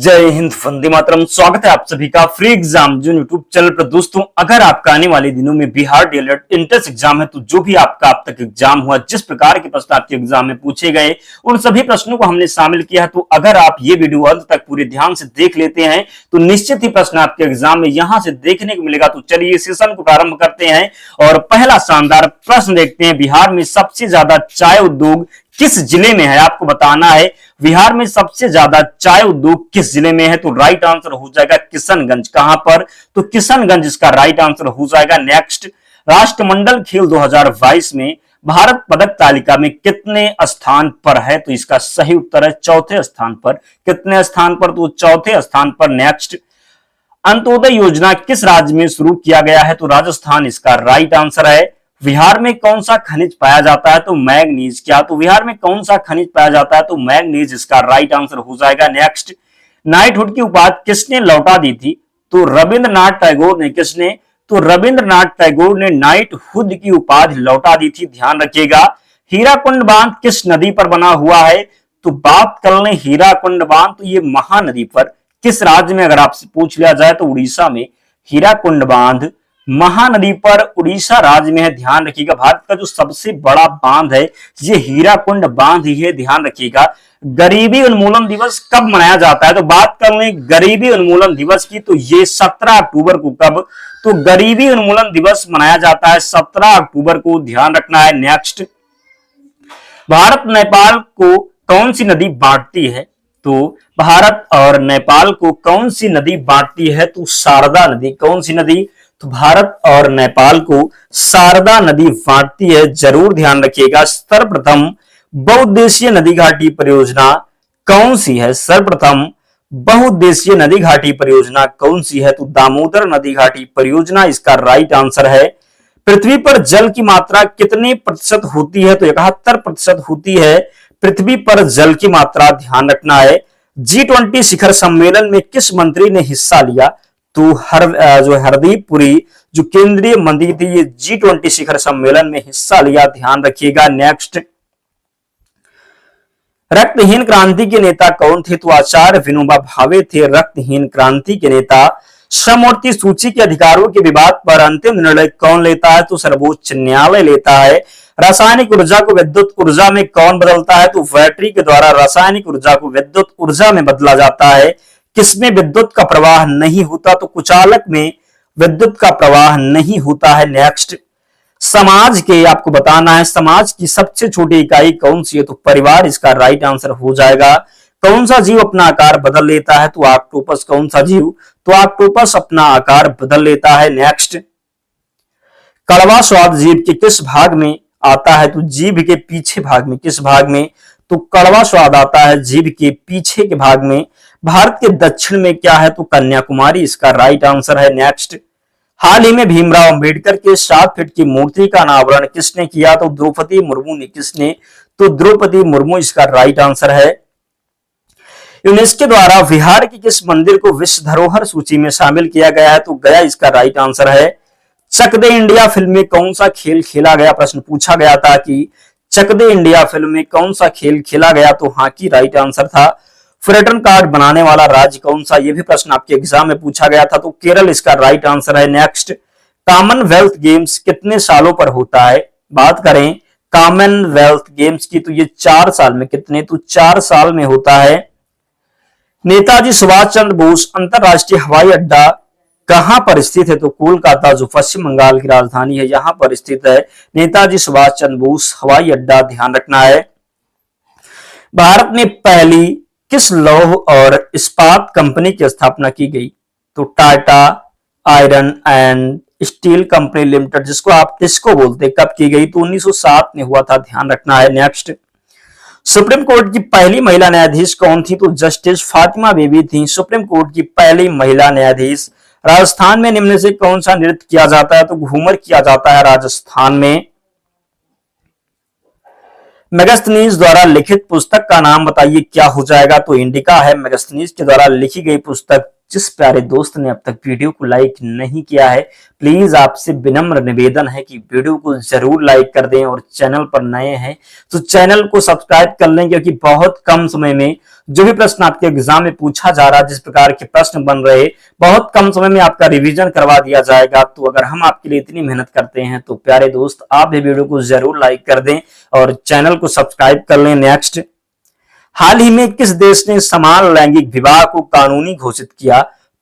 जय हिंद, वंदे मातरम। स्वागत है आप सभी का फ्री एग्जाम जो यूट्यूब चैनल पर। दोस्तों, अगर आपका आने वाले दिनों में बिहार डीएलएड इंट्रेंस एग्जाम है तो जो भी आपका अब तक एग्जाम हुआ, जिस प्रकार के प्रश्न आपके एग्जाम में पूछे गए, उन सभी प्रश्नों को हमने शामिल किया है। तो अगर आप ये वीडियो अंत तक पूरे ध्यान से देख लेते हैं तो निश्चित ही प्रश्न आपके एग्जाम में यहां से देखने को मिलेगा। तो चलिए सेशन को प्रारंभ करते हैं और पहला शानदार प्रश्न देखते हैं। बिहार में सबसे ज्यादा चाय उद्योग किस जिले में है? आपको बताना है बिहार में सबसे ज्यादा चाय उद्योग किस जिले में है। तो राइट आंसर हो जाएगा किशनगंज। कहां पर? तो किशनगंज इसका राइट आंसर हो जाएगा। नेक्स्ट, राष्ट्रमंडल खेल 2022 में भारत पदक तालिका में कितने स्थान पर है? तो इसका सही उत्तर है चौथे स्थान पर। कितने स्थान पर? तो चौथे स्थान पर। नेक्स्ट, अंत्योदय योजना किस राज्य में शुरू किया गया है? तो राजस्थान इसका राइट आंसर है। बिहार में कौन सा खनिज पाया जाता है? तो मैग्नीज। क्या? तो बिहार में कौन सा खनिज पाया जाता है? तो मैग्नीज इसका राइट आंसर हो जाएगा। नेक्स्ट, नाइटहुड की उपाधि किसने लौटा दी थी? तो रविंद्रनाथ टैगोर ने। किसने? तो रविंद्रनाथ टैगोर ने नाइटहुड की उपाधि लौटा दी थी, ध्यान रखिएगा। हीराकुंड बांध किस नदी पर बना हुआ है? तो बात कर लें हीराकुंड बांध, तो ये महानदी पर। किस राज्य में अगर आपसे पूछ लिया जाए तो उड़ीसा में हीराकुंड बांध महानदी पर उड़ीसा राज्य में है, ध्यान रखिएगा। भारत का जो सबसे बड़ा बांध है ये हीराकुंड बांध ही है, ध्यान रखिएगा। गरीबी उन्मूलन दिवस कब मनाया जाता है? तो बात कर लें गरीबी उन्मूलन दिवस की, तो ये 17 अक्टूबर को। कब? तो गरीबी उन्मूलन दिवस मनाया जाता है 17 अक्टूबर को, ध्यान रखना है। नेक्स्ट, भारत नेपाल को कौन सी नदी बांटती है? तो भारत और नेपाल को कौन सी नदी बांटती है? तो शारदा नदी। कौन सी नदी? तो भारत और नेपाल को शारदा नदी बांटती है, जरूर ध्यान रखिएगा। सर्वप्रथम बहुउद्देशीय नदी घाटी परियोजना कौन सी है? सर्वप्रथम बहुउद्देशीय नदी घाटी परियोजना कौन सी है? तो दामोदर नदी घाटी परियोजना इसका राइट आंसर है। पृथ्वी पर जल की मात्रा कितने प्रतिशत होती है? तो 71% होती है पृथ्वी पर जल की मात्रा, ध्यान रखना है। G20 शिखर सम्मेलन में किस मंत्री ने हिस्सा लिया? तो हरदीप पुरी जो केंद्रीय मंत्री थी, ये G20 शिखर सम्मेलन में हिस्सा लिया, ध्यान रखिएगा। नेक्स्ट, रक्तहीन क्रांति के नेता कौन थे? तो आचार्य विनोबा भावे थे रक्तहीन क्रांति के नेता। श्रममूर्ति सूची के अधिकारों के विवाद पर अंतिम निर्णय कौन लेता है? तो सर्वोच्च न्यायालय लेता है। रासायनिक ऊर्जा को विद्युत ऊर्जा में कौन बदलता है? तो बैटरी के द्वारा रासायनिक ऊर्जा को विद्युत ऊर्जा में बदला जाता है। किसमें विद्युत का प्रवाह नहीं होता? तो कुचालक में विद्युत का प्रवाह नहीं होता है। नेक्स्ट, समाज के आपको बताना है समाज की सबसे छोटी इकाई कौन सी है? तो परिवार इसका राइट आंसर हो जाएगा। कौन सा जीव अपना आकार बदल लेता है? तो ऑक्टोपस। कौन सा जीव? तो ऑक्टोपस अपना आकार बदल लेता है। नेक्स्ट, कड़वा स्वाद जीभ के किस भाग में आता है? तो जीभ के पीछे भाग में। किस भाग में? तो कड़वा स्वाद आता है जीभ के पीछे के भाग में। भारत के दक्षिण में क्या है? तो कन्याकुमारी इसका राइट आंसर है। नेक्स्ट, हाल ही में भीमराव अंबेडकर के 7 फीट की मूर्ति का अनावरण किसने किया? तो द्रौपदी मुर्मू ने। किसने? तो द्रौपदी मुर्मू इसका राइट आंसर है। यूनेस्को द्वारा बिहार के किस मंदिर को विश्व धरोहर सूची में शामिल किया गया है? तो गया इसका राइट आंसर है। चक दे इंडिया फिल्म में कौन सा खेल खेला गया? प्रश्न पूछा गया था कि चक दे इंडिया फिल्म में कौन सा खेल खेला गया? तो हॉकी राइट आंसर था। पर्यटन कार्ड बनाने वाला राज्य कौन सा? यह भी प्रश्न आपके एग्जाम में पूछा गया था, तो केरल इसका राइट आंसर है। नेक्स्ट, कॉमनवेल्थ गेम्स कितने सालों पर होता है? बात करें कॉमनवेल्थ गेम्स की, तो ये 4 साल में। कितने? तो 4 साल में होता है। नेताजी सुभाष चंद्र बोस अंतरराष्ट्रीय हवाई अड्डा कहां पर स्थित है? तो कोलकाता जो पश्चिम बंगाल की राजधानी है, यहां पर स्थित है नेताजी सुभाष चंद्र बोस हवाई अड्डा, ध्यान रखना है। भारत में पहली किस लौह और इस्पात कंपनी की स्थापना की गई? तो Tata iron and steel company limited, जिसको आप टिस्को बोलते हैं, कब की गई? तो 1907 में हुआ था, ध्यान रखना है। नेक्स्ट, सुप्रीम कोर्ट की पहली महिला न्यायाधीश कौन थी? तो जस्टिस फातिमा बीबी थी सुप्रीम कोर्ट की पहली महिला न्यायाधीश। राजस्थान में निम्न से कौन सा नृत्य किया जाता है? तो घूमर किया जाता है राजस्थान में। मेगास्थनीज द्वारा लिखित पुस्तक का नाम बताइए, क्या हो जाएगा? तो इंडिका है मेगास्थनीज के द्वारा लिखी गई पुस्तक जिस प्यारे दोस्त ने अब तक वीडियो को लाइक नहीं किया है, प्लीज आपसे विनम्र निवेदन है कि वीडियो को जरूर लाइक कर दें और चैनल पर नए हैं तो चैनल को सब्सक्राइब कर लें, क्योंकि बहुत कम समय में जो भी प्रश्न आपके एग्जाम में पूछा जा रहा है, जिस प्रकार के प्रश्न बन रहे, बहुत कम समय में आपका रिवीजन करवा दिया जाएगा। तो अगर हम आपके लिए इतनी मेहनत करते हैं तो प्यारे दोस्त आप भी वीडियो को जरूर लाइक कर दें और चैनल को सब्सक्राइब कर लें। नेक्स्ट, हाल ही में किस देश ने समान लैंगिक विवाह को कानूनी घोषित किया?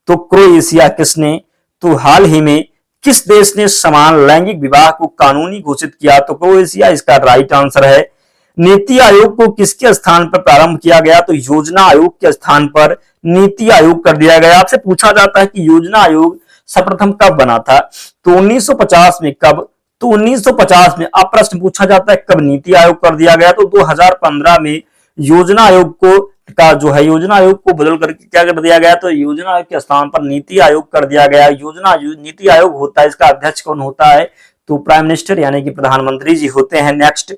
तो क्रोएशिया। किसने? तो हाल ही में किस देश ने समान लैंगिक विवाह को कानूनी घोषित किया? तो क्रोएशिया इसका राइट आंसर है। नीति आयोग को किसके स्थान पर प्रारंभ किया गया? तो योजना आयोग के स्थान पर नीति आयोग कर दिया गया। आपसे पूछा जाता है कि योजना आयोग सर्वप्रथम कब बना था? तो 1950 में। कब? तो 1950 में। अब प्रश्न पूछा जाता है कब नीति आयोग कर दिया गया? तो 2015 में योजना आयोग को योजना आयोग को बदल करके क्या कर दिया गया? तो योजना आयोग के स्थान पर नीति आयोग कर दिया गया। नीति आयोग होता है, इसका अध्यक्ष कौन होता है? तो प्राइम मिनिस्टर यानी कि प्रधानमंत्री जी होते हैं। नेक्स्ट,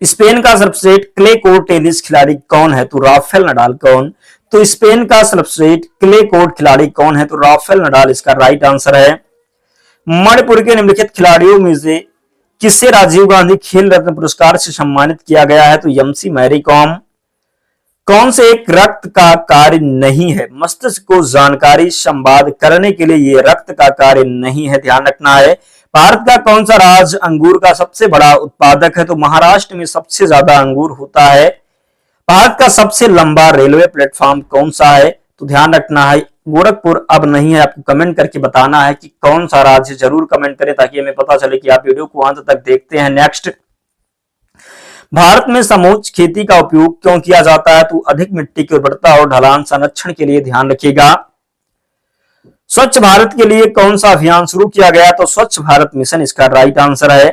स्पेन का सर्वश्रेष्ठ क्ले कोर्ट टेनिस खिलाड़ी कौन है? तो राफेल नडाल। कौन? तो स्पेन का सर्वश्रेष्ठ क्ले कोर्ट खिलाड़ी कौन है? तो राफेल नडाल इसका राइट आंसर है। मणिपुर के निम्नलिखित खिलाड़ियों में से किसे राजीव गांधी खेल रत्न पुरस्कार से सम्मानित किया गया है? तो यमसी मैरी कॉम। कौन से एक रक्त का कार्य नहीं है? मस्तिष्क को जानकारी संवाद करने के लिए ये रक्त का कार्य नहीं है, ध्यान रखना है। भारत का कौन सा राज्य अंगूर का सबसे बड़ा उत्पादक है? तो महाराष्ट्र में सबसे ज्यादा अंगूर होता है। भारत का सबसे लंबा रेलवे प्लेटफॉर्म कौन सा है? तो ध्यान रखना है गोरखपुर अब नहीं है। आपको कमेंट करके बताना है कि कौन सा राज्य, जरूर कमेंट करें ताकि हमें पता चले कि आप वीडियो को अंत तक देखते हैं। नेक्स्ट, भारत में समोच्च खेती का उपयोग क्यों किया जाता है? तो अधिक मिट्टी की उर्वरता और ढलान संरक्षण के लिए, ध्यान रखिएगा। स्वच्छ भारत के लिए कौन सा अभियान शुरू किया गया? तो स्वच्छ भारत मिशन इसका राइट आंसर है।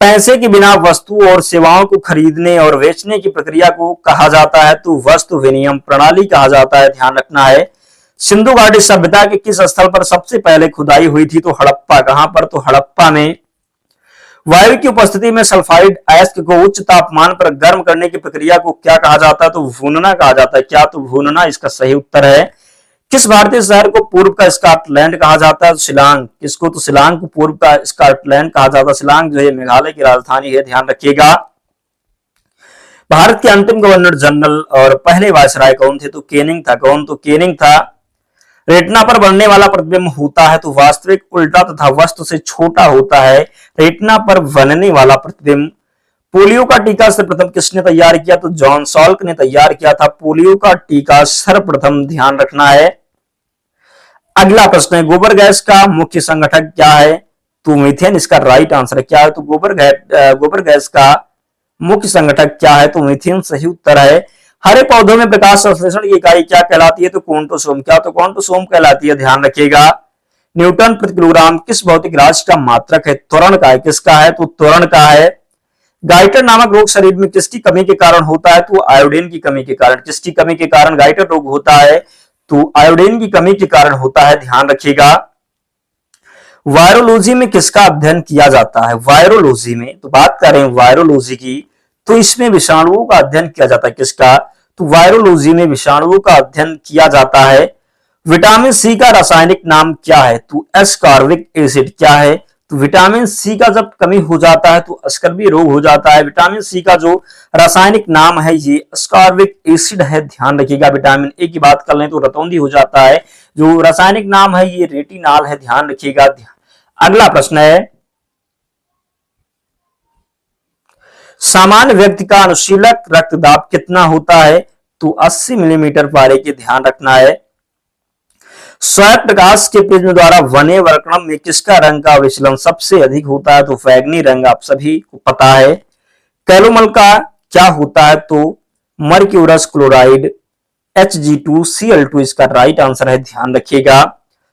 पैसे के बिना वस्तु और सेवाओं को खरीदने और बेचने की प्रक्रिया को कहा जाता है? तो वस्तु विनिमय प्रणाली कहा जाता है, ध्यान रखना है। सिंधु घाटी सभ्यता के किस स्थल पर सबसे पहले खुदाई हुई थी? तो हड़प्पा। कहां पर? तो हड़प्पा में। वायु की उपस्थिति में सल्फाइड अयस्क को उच्च तापमान पर गर्म करने की प्रक्रिया को क्या कहा जाता है? तो भूनना कहा जाता है। क्या? तो भूनना इसका सही उत्तर है। किस भारतीय शहर को पूर्व का स्कॉटलैंड कहा जाता है? शिलांग। किसको? तो शिलांग को पूर्व का स्कॉटलैंड कहा जाता है। शिलांग जो है मेघालय की राजधानी है, ध्यान रखिएगा। भारत के अंतिम गवर्नर जनरल और पहले वायसराय कौन थे? तो केनिंग था। कौन? तो केनिंग था। रेटिना पर बनने वाला प्रतिबिंब होता है? तो वास्तविक, उल्टा तथा वस्तु से छोटा होता है रेटिना पर बनने वाला प्रतिबिंब। पोलियो का टीका सर्वप्रथम किसने तैयार किया? तो जॉन सॉल्क ने तैयार किया था पोलियो का टीका सर्वप्रथम, ध्यान रखना है। अगला प्रश्न है, गोबर गैस का मुख्य संगठक क्या है? तो मीथेन इसका राइट आंसर है। क्या है? तो गोबर गैस का मुख्य संगठक क्या है? तो मीथेन सही उत्तर है। हरे पौधों में प्रकाश संश्लेषण की इकाई क्या कहलाती है? तो क्वांटोसोम। क्या? तो क्वांटोसोम कहलाती है, ध्यान रखिएगा। न्यूटन प्रति किलोग्राम किस भौतिक राशि का मात्रक है? त्वरण का है। किसका है? तो त्वरण का है। गाइटर नामक रोग शरीर में किसकी कमी के कारण होता है? तो आयोडीन की कमी के कारण। किसकी कमी के कारण गाइटर रोग होता है? तो आयोडीन की कमी के कारण होता है, ध्यान रखिएगा। वायरोलॉजी में किसका अध्ययन किया जाता है? वायरोलॉजी में तो बात करें वायरोलॉजी की, तो इसमें विषाणुओं का अध्ययन किया जाता है। किसका? तो वायरोलॉजी में विषाणुओं का अध्ययन किया जाता है। विटामिन सी का रासायनिक नाम क्या है? तो एस्कॉर्बिक एसिड। क्या है? तो विटामिन सी का जब कमी हो जाता है तो अस्कर्बी रोग हो जाता है। विटामिन सी का जो रासायनिक नाम है ये अस्कॉर्बिक एसिड है, ध्यान रखिएगा। विटामिन ए की बात कर लें तो रतौंधी हो जाता है। जो रासायनिक नाम है ये रेटिनॉल है, ध्यान रखिएगा। अगला प्रश्न है, सामान्य व्यक्ति का अनुशीलक रक्तदाब कितना होता है? तो 80 मिलीमीटर पारे के, ध्यान रखना है। स्वयं प्रकाश के प्रिज्म द्वारा बने वर्णक्रम में किसका रंग का विचलन सबसे अधिक होता है? तो बैंगनी रंग, आप सभी को पता है। कैलोमल का क्या होता है? तो मर्क्यूरस क्लोराइड Hg2Cl2 इसका राइट आंसर है, ध्यान रखिएगा।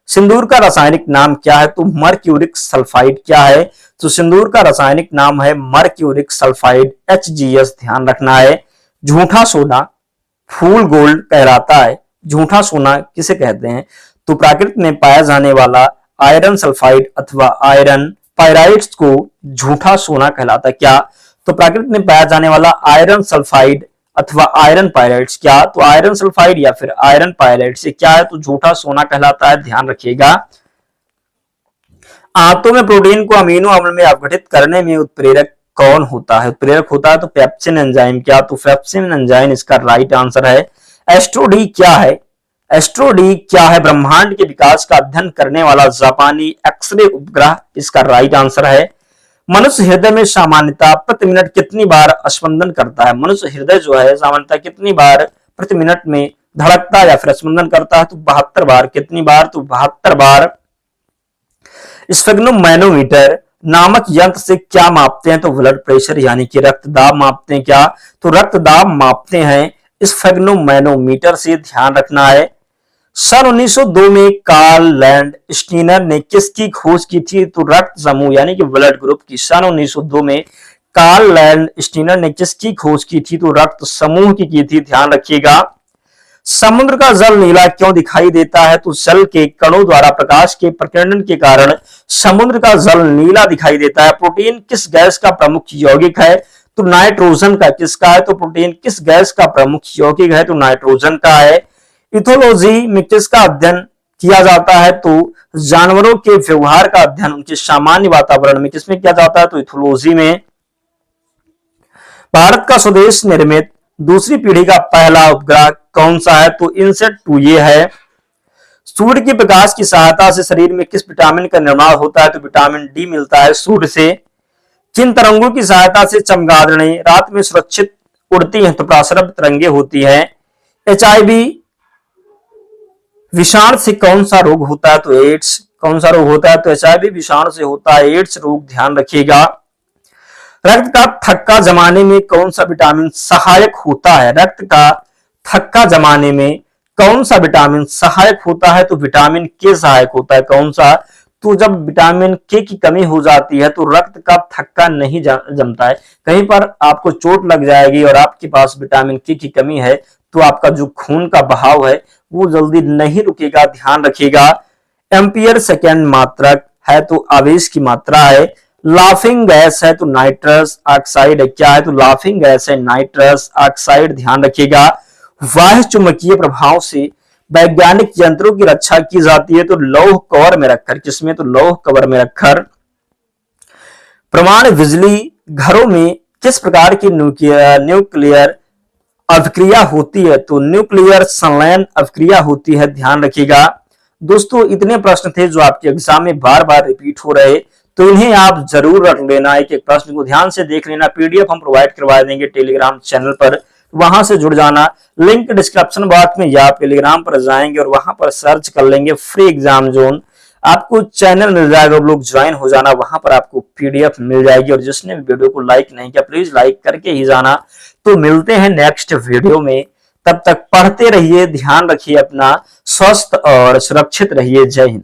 सिंदूर का रासायनिक नाम क्या है? तो मर्क्यूरिक सल्फाइड। क्या है? तो सिंदूर का रासायनिक नाम है मर्क्यूरिक सल्फाइड HgS, ध्यान रखना है। झूठा सोना फूल गोल्ड कहलाता है। झूठा सोना किसे कहते हैं? तो प्रकृति में पाया जाने वाला आयरन सल्फाइड अथवा आयरन पायराइड्स को झूठा सोना कहलाता है। क्या? तो प्रकृति में पाया जाने वाला आयरन सल्फाइड अथवा आयरन पायलाइट्स। क्या? तो आयरन सल्फाइड या फिर आयरन पायलाइट्स से क्या है? तो झूठा सोना कहलाता है, ध्यान रखिएगा। आंतों में प्रोटीन को अमीनो अम्ल में अपघटित करने में उत्प्रेरक कौन होता है? उत्प्रेरक होता है तो पेप्सिन एंजाइम। क्या? तो पेप्सिन एंजाइम इसका राइट आंसर है। एस्ट्रो डी क्या है? एस्ट्रो डी क्या है? ब्रह्मांड के विकास का अध्ययन करने वाला जापानी एक्सरे उपग्रह, इसका राइट आंसर है। मनुष्य हृदय में सामान्यतः प्रति मिनट कितनी बार स्पंदन करता है? मनुष्य हृदय जो है सामान्यतः कितनी बार प्रति मिनट में धड़कता है या फिर स्पंदन करता है? तो 72 बार। कितनी बार? तो 72 बार। स्फेग्नोमैनोमीटर नामक यंत्र से क्या मापते हैं? तो ब्लड प्रेशर यानी कि रक्तदाब मापते हैं। क्या? तो रक्तदाब मापते हैं स्फेग्नोमैनोमीटर से, ध्यान रखना है। सन 1902 में कार्ल लैंड स्टीनर ने किसकी खोज की थी? तो रक्त समूह यानी कि ब्लड ग्रुप की। सन 1902 में कार्ल लैंड स्टीनर ने किसकी खोज की थी? तो रक्त समूह की थी, ध्यान रखिएगा। समुद्र का जल नीला क्यों दिखाई देता है? तो जल के कणों द्वारा प्रकाश के प्रकीर्णन के कारण समुद्र का जल नीला दिखाई देता है। प्रोटीन किस गैस का प्रमुख यौगिक है? तो नाइट्रोजन का। किसका है? तो प्रोटीन किस गैस का प्रमुख यौगिक है? तो नाइट्रोजन का है। इथोलॉजी में किसका अध्ययन किया जाता है? तो जानवरों के व्यवहार का अध्ययन उनके सामान्य वातावरण में किसमें किया जाता है? तो इथोलॉजी में। भारत का स्वदेश निर्मित दूसरी पीढ़ी का पहला उपग्रह कौन सा है? तो इनसेट 2 ये है। सूर्य के प्रकाश की सहायता से शरीर में किस विटामिन का निर्माण होता है? तो विटामिन डी मिलता है सूर्य से। किन तरंगों की सहायता से चमगादड़ें रात में सुरक्षित उड़ती हैं? तो प्रासरभ तरंगे होती है। HIV विषाणु से कौन सा रोग होता है? तो एड्स। कौन सा रोग होता है? तो HIV विषाणु से होता है एड्स रोग, ध्यान रखिएगा। रक्त का थक्का जमाने में कौन सा विटामिन सहायक होता है? रक्त का थक्का जमाने में कौन सा विटामिन सहायक होता है? तो विटामिन के सहायक होता है। कौन सा? तो जब विटामिन के की कमी हो जाती है तो रक्त का थक्का नहीं जमता है। कहीं पर आपको चोट लग जाएगी और आपके पास विटामिन के की कमी है तो आपका जो खून का बहाव है वो जल्दी नहीं रुकेगा, ध्यान रखिएगा। एम्पियर सेकेंड मात्रक है तो आवेश की मात्रा है। लाफिंग गैस है तो नाइट्रस ऑक्साइड है। क्या है? तो लाफिंग गैस है नाइट्रस ऑक्साइड, ध्यान रखिएगा। वाह्य चुंबकीय प्रभाव से वैज्ञानिक यंत्रों की रक्षा की जाती है तो लौह कवर में रखकर। किसमें? तो लौह कवर में रखकर। परमाणु बिजली घरों में किस प्रकार की न्यूक्लियर अभिक्रिया होती है? तो न्यूक्लियर संलयन अभिक्रिया होती है, ध्यान रखिएगा। दोस्तों इतने प्रश्न थे जो आपके एग्जाम में बार बार रिपीट हो रहे, तो इन्हें आप जरूर रख लेना। एक एक प्रश्न को ध्यान से देख लेना। PDF हम प्रोवाइड करवा देंगे टेलीग्राम चैनल पर, वहां से जुड़ जाना। लिंक डिस्क्रिप्शन बॉक्स में या आप टेलीग्राम पर जाएंगे और वहां पर सर्च कर लेंगे फ्री एग्जाम जोन, आपको चैनल मिल जाएगा। आप लोग ज्वाइन हो जाना, वहां पर आपको PDF मिल जाएगी। और जिसने भी वीडियो को लाइक नहीं किया प्लीज लाइक करके ही जाना। तो मिलते हैं नेक्स्ट वीडियो में, तब तक पढ़ते रहिए, ध्यान रखिए अपना, स्वस्थ और सुरक्षित रहिए। जय हिंद।